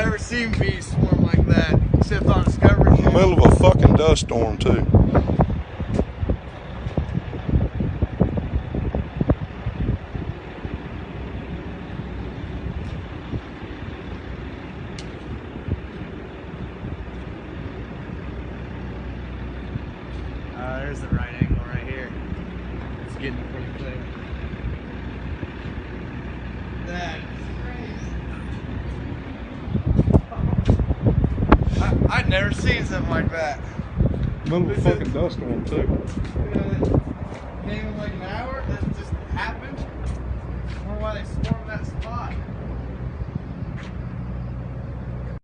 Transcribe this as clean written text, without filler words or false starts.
never seen bees swarm like that, except on Discovery. In the middle of a fucking dust storm, too. There's the right angle right here. It's getting pretty clear. That is crazy. I'd never seen something like that. Middle of a fucking dust storm, too. Came in like an hour, that just happened. I wonder why they swarmed that spot.